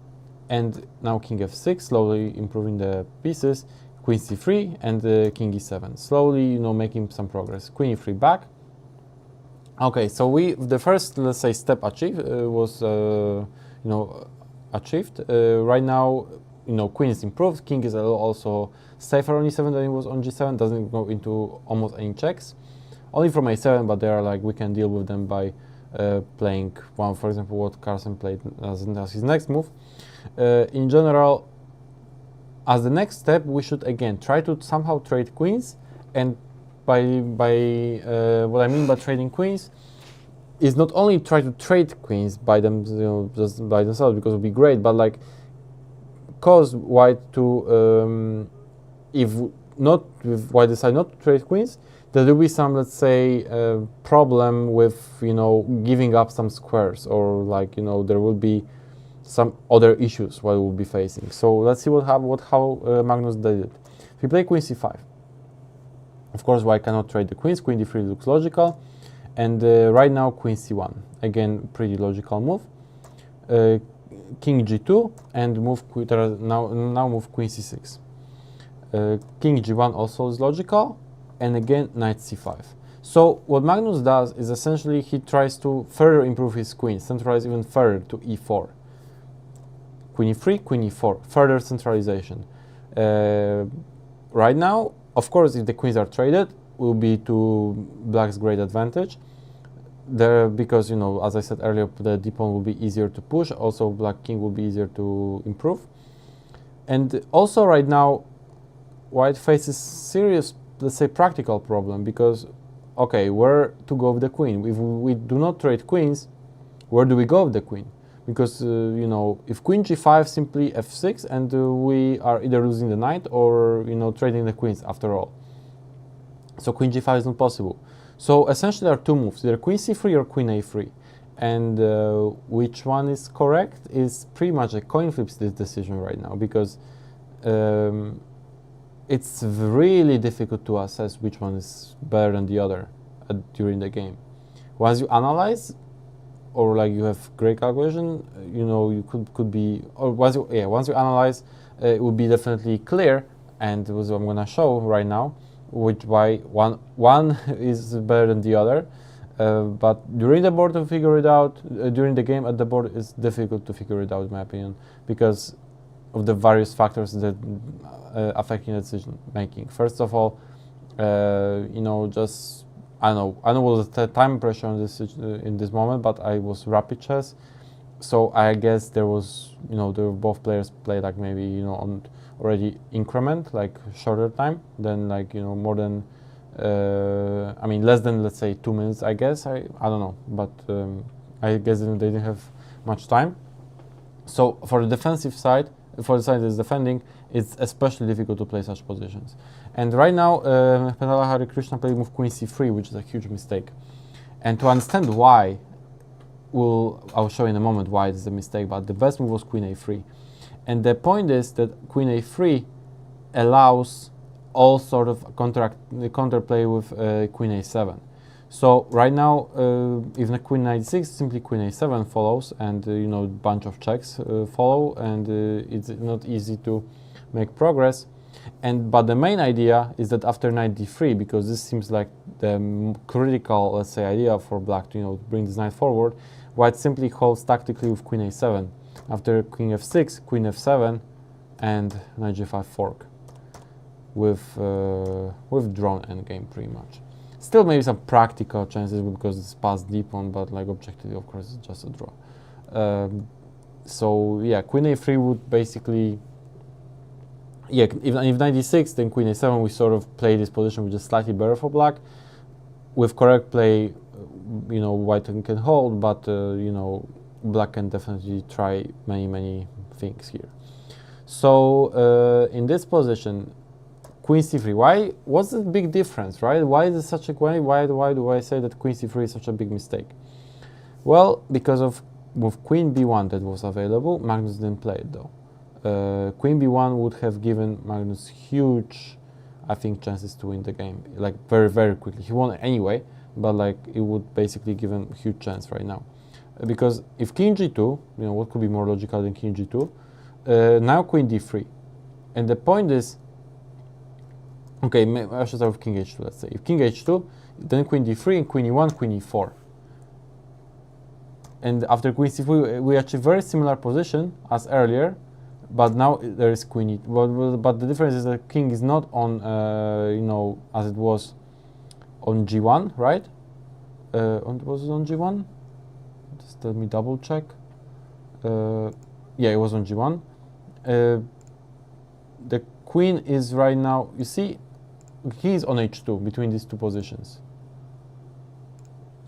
and now king f6, slowly improving the pieces, queen c3, and king e7, slowly, you know, making some progress. Queen e3 back. Okay, so the first, let's say, step achieved was, you know, achieved. Right now, you know, queen is improved, king is also safer on e7 than it was on g7, doesn't go into almost any checks. Only from a7, but they are like, we can deal with them by playing one, for example, what Carlsen played as his next move. In general, as the next step, we should again try to somehow trade queens, and by what I mean by trading queens is not only try to trade queens by them, you know, just by themselves, because it would be great, but like cause white to if white decide not to trade queens, there will be some, let's say, problem with, you know, giving up some squares, or like, you know, there will be some other issues what we'll be facing. So let's see how Magnus did it. If we play queen c5, of course, white cannot trade the queens. Queen d3 looks logical, and right now queen c1, again pretty logical move. King g2 and move now move queen c6. King g1 also is logical, and again knight c5. So what Magnus does is essentially he tries to further improve his queen, centralize even further to e4. Queen e3, queen e4, further centralization. Right now, of course, if the queens are traded, will be to black's great advantage. There, because, you know, as I said earlier, the d pawn will be easier to push. Also, black king will be easier to improve. And also, right now, white faces serious, let's say, practical problem, because, okay, where to go with the queen? If we do not trade queens, where do we go with the queen? Because, you know, if queen g5, simply f6, and we are either losing the knight or, you know, trading the queens after all. So queen g5 is not possible. So essentially there are two moves, either queen c3 or queen a3. And which one is correct is pretty much a coin flip decision right now, because it's really difficult to assess which one is better than the other during the game. Once you analyze, or like you have great calculation, you know, you could be, or once you analyze, it will be definitely clear, and what I'm gonna show right now, why one is better than the other. But during the board to figure it out, during the game at the board, it's difficult to figure it out, in my opinion, because of the various factors that affecting decision making. First of all, you know, just I know was the time pressure on this in this moment, but I was rapid chess, so I guess there was, you know, both players played like maybe, you know, on already increment, like shorter time than, like, you know, more than I mean less than, let's say, 2 minutes, I guess. I don't know, but I guess they didn't have much time. So for the defensive side, for the side that's defending, it's especially difficult to play such positions. And right now, Pentala Harikrishna played move queen c3, which is a huge mistake. And to understand why, I'll show in a moment why it's a mistake, but the best move was queen a3. And the point is that queen a3 allows all sort of counterplay with queen a7. So right now, if the queen knight e6, simply queen a7 follows, and you know, bunch of checks follow, and it's not easy to make progress. But the main idea is that after knight d3, because this seems like the critical, let's say, idea for black to, you know, bring this knight forward, white simply holds tactically with queen a7. After queen f6, queen f7, and knight g5 fork with drawn endgame pretty much. Still maybe some practical chances because it's past d pawn, but like objectively, of course, it's just a draw. So yeah, queen a3 would basically, yeah, if knight d6, then queen a7, we sort of play this position which is slightly better for black. With correct play, you know, white can hold, but you know, black can definitely try many things here. So in this position, queen c3. What's the big difference, right? Why is it such a why do I say that queen c3 is such a big mistake? Well, because of with queen b1 that was available, Magnus didn't play it though. Queen b1 would have given Magnus huge, I think, chances to win the game, like very quickly. He won anyway, but like it would basically give him a huge chance right now. Because if king g2, you know, what could be more logical than king g2? Now queen d3, and the point is, okay, I should start with king h2, let's say. If king h2, then queen d3, and queen e1, queen e4. And after queen c3, we achieve very similar position as earlier, but now there is queen e2. But the difference is that king is not on, you know, as it was on g1, right? Was it on g1? Just let me double check. Yeah, it was on g1. The queen is right now, you see, he is on h2 between these two positions.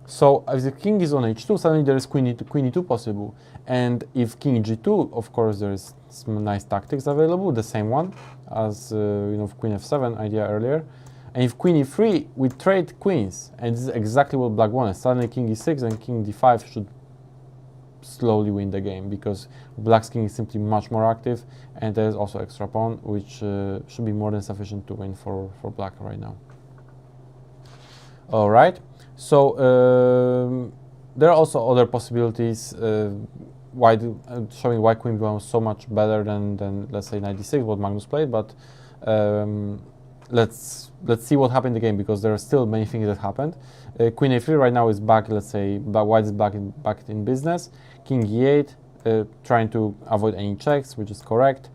So if the king is on h2, suddenly there is queen e2 possible. And if king g2, of course, there is some nice tactics available, the same one as you know, queen f7 idea earlier. And if queen e3, we trade queens, and this is exactly what black wanted. Suddenly king e6 and king d5 should slowly win the game, because black's king is simply much more active, and there's also extra pawn, which should be more than sufficient to win for black right now. All right, so there are also other possibilities showing why queen b1 was so much better than let's say knight d6, what Magnus played, but let's see what happened in the game, because there are still many things that happened. Queen a3 right now is back, let's say, white is back in business. King e8, trying to avoid any checks, which is correct.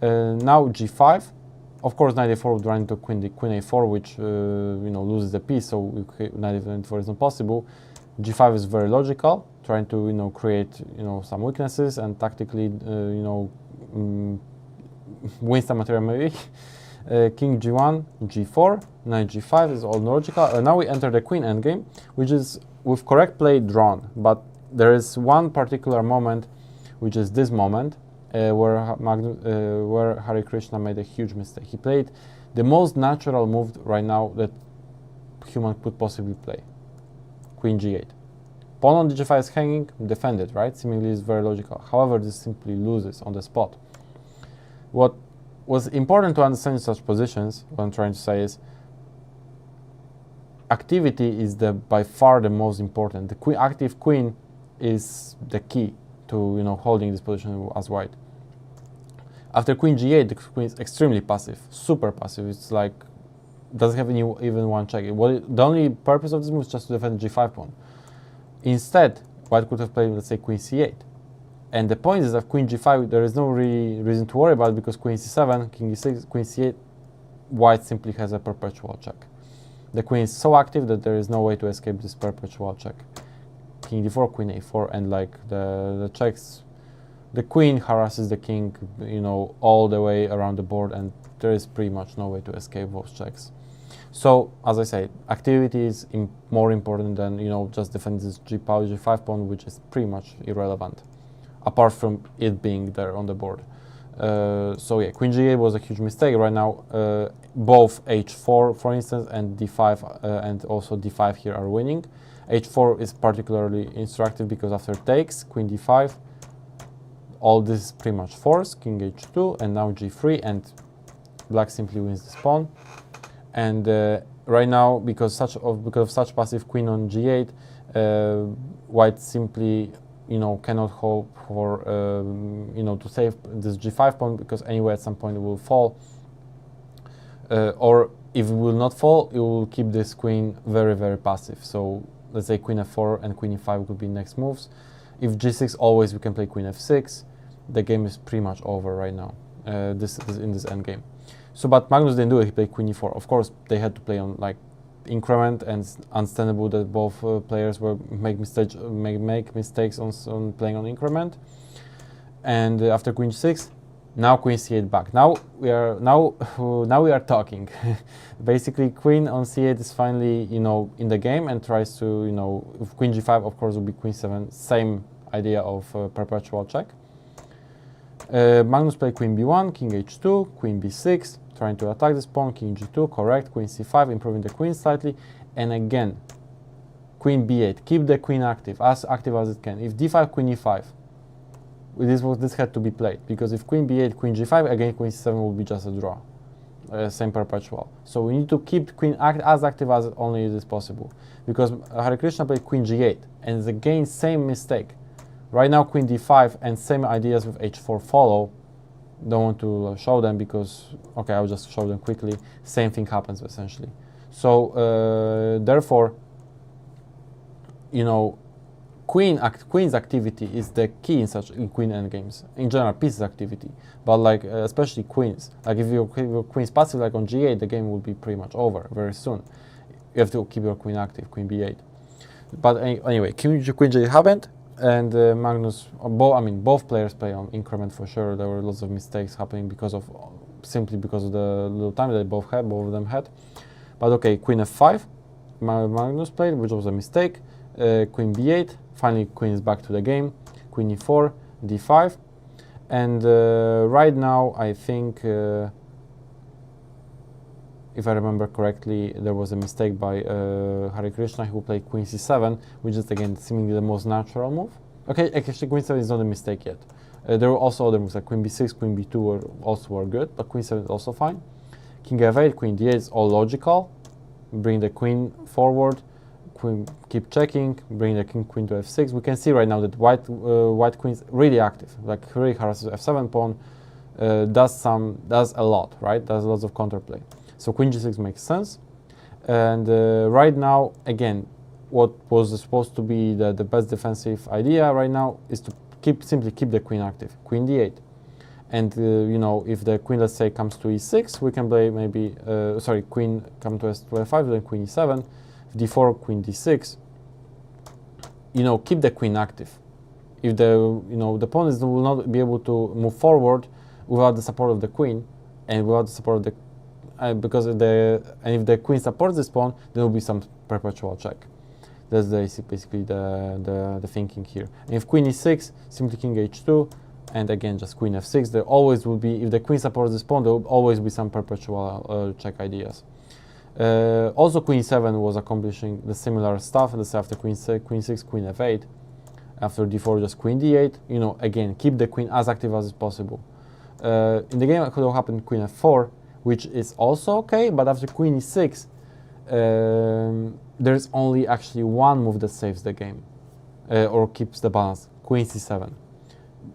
Now g5. Of course, knight a4 would run into queen a4, which loses the piece, so knight a4 is not possible. g5 is very logical, trying to create some weaknesses and tactically win some material maybe. King g1, g4, knight g5 is all logical. Now we enter the queen endgame, which is with correct play drawn, but there is one particular moment, which is this moment, where Harikrishna made a huge mistake. He played the most natural move right now that human could possibly play. Queen g8. Pawn on g5 is hanging, defended, right? Seemingly is very logical. However, this simply loses on the spot. What was important to understand in such positions, what I'm trying to say is, activity is by far the most important. The active queen is the key to holding this position as white. After queen g8, the queen is extremely passive, super passive. It's like doesn't have even one check. The only purpose of this move is just to defend the g5 pawn. Instead, white could have played, let's say, queen c8. And the point is that queen g5, there is no really reason to worry about it, because queen c7, king e6, queen c8, white simply has a perpetual check. The queen is so active that there is no way to escape this perpetual check. King d4, queen a4, and like the checks, the queen harasses the king, all the way around the board, and there is pretty much no way to escape those checks. So, as I say, activity is more important than just defending this g5 pawn, which is pretty much irrelevant, apart from it being there on the board. So yeah, queen g8 was a huge mistake. Right now, both h4, for instance, and d5 and also d5 here are winning. h4 is particularly instructive because after takes, queen d5, all this is pretty much forced. King h2, and now g3, and black simply wins this pawn. And right now, because of such passive queen on g8, white simply cannot hope for to save this g5 pawn, because anyway at some point it will fall, or if it will not fall, it will keep this queen very, very passive. So let's say queen f4 and queen e5 could be next moves. If g6 always, we can play queen f6. The game is pretty much over right now, this in this endgame. So but Magnus didn't do it. He played queen e4. Of course they had to play on like increment, and it's understandable that both players will make mistakes on playing on increment. And after queen g6, now queen c8 back. Now we are talking. Basically, queen on c8 is finally in the game, and tries to if queen g5, of course, will be queen 7. Same idea of perpetual check. Magnus played queen b1, king h2, queen b6, trying to attack this pawn, king g2, correct, queen c5, improving the queen slightly, and again, queen b8, keep the queen active as it can. If d5, queen e5, this had to be played, because if queen b8, queen g5, again queen c7 will be just a draw, same perpetual. So we need to keep queen as active as only it is possible, because Harikrishna played queen g8, and it's again same mistake. Right now queen d5, and same ideas with h4 follow. Don't want to show them because, okay, I'll just show them quickly. Same thing happens essentially. So therefore, queen's activity is the key in queen endgames. In general, pieces activity, but like especially queens. Like if your queen's passive, like on g8, the game will be pretty much over very soon. You have to keep your queen active, queen b8. But anyway, queen g8 happened. And Magnus, both players play on increment for sure. There were lots of mistakes happening simply because of the little time that both of them had. But okay, queen f5, Magnus played, which was a mistake. Queen b8, finally queen is back to the game. Queen e4, d5, and right now I think if I remember correctly, there was a mistake by Harikrishna, who played queen c7, which is again seemingly the most natural move. Okay, actually queen 7 is not a mistake yet. There were also other moves like queen b6, queen b2 were good, but queen 7 is also fine. King f8, queen d8 is all logical. Bring the queen forward, queen keep checking, bring the king queen to f6. We can see right now that white queen is really active, like really harasses f7 pawn, does a lot, right? Does lots of counterplay. So queen g6 makes sense. And right now, again, what was supposed to be the best defensive idea right now is to simply keep the queen active, queen d8. And you know, if the queen, let's say, comes to e6, we can play maybe, queen come to f5, then queen e7, d4, queen d6. You know, keep the queen active. If the opponents will not be able to move forward without the support of the queen, and without the support of the and if the queen supports this pawn, there will be some perpetual check. That's basically the thinking here. And if queen e6, simply king h2, and again just queen f6. There always will be, if the queen supports this pawn, there will always be some perpetual check ideas. Also queen e7 was accomplishing the similar stuff. Let's say after queen 6, queen f8. After d4, just queen d8. You know, again, keep the queen as active as possible. In the game, it could have happened queen f4, which is also okay, but after queen e6, there's only actually one move that saves the game, or keeps the balance, queen c7.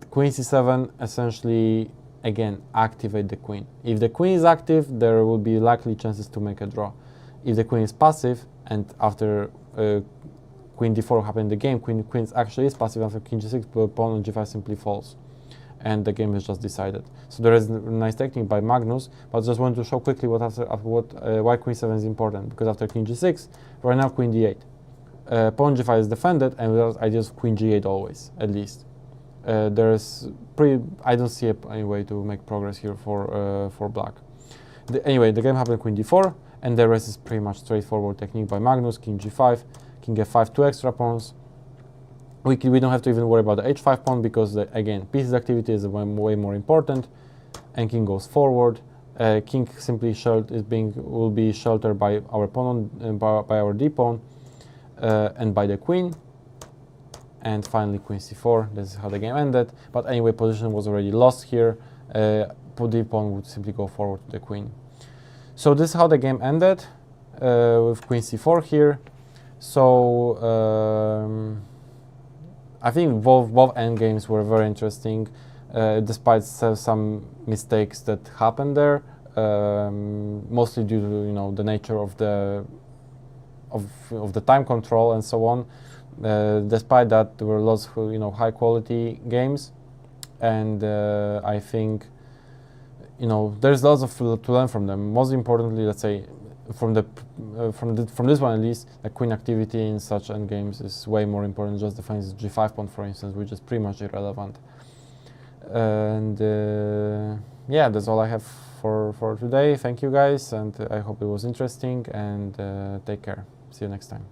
Queen c7 essentially, again, activate the queen. If the queen is active, there will be likely chances to make a draw. If the queen is passive, and after queen d4 happened in the game, queen actually is passive, after king g6, pawn on g5 simply falls, and the game is just decided. So there is a nice technique by Magnus, but just want to show quickly why queen 7 is important, because after king g6, right now queen d8. Pawn g5 is defended, and without ideas of queen g8 always, at least. I don't see any way to make progress here for black. Anyway, the game happened queen d4, and the rest is pretty much straightforward technique by Magnus. King g5, king f5, 2 extra pawns. We don't have to even worry about the h5 pawn, because again, pieces activity is way more important, and king goes forward. King simply will be sheltered by our pawn, by our d pawn, and by the queen. And finally queen c4. This is how the game ended. But anyway, position was already lost here. The pawn would simply go forward to the queen. So this is how the game ended, with queen c4 here. So I think both endgames were very interesting, despite some mistakes that happened there, mostly due to the nature of the time control and so on. Despite that, there were lots of high quality games, and I think there's lots to learn from them. Most importantly, let's say from this one at least, the queen activity in such endgames is way more important than just defending g5 pawn, for instance, which is pretty much irrelevant. And yeah, that's all I have for today. Thank you guys, and I hope it was interesting, and take care. See you next time.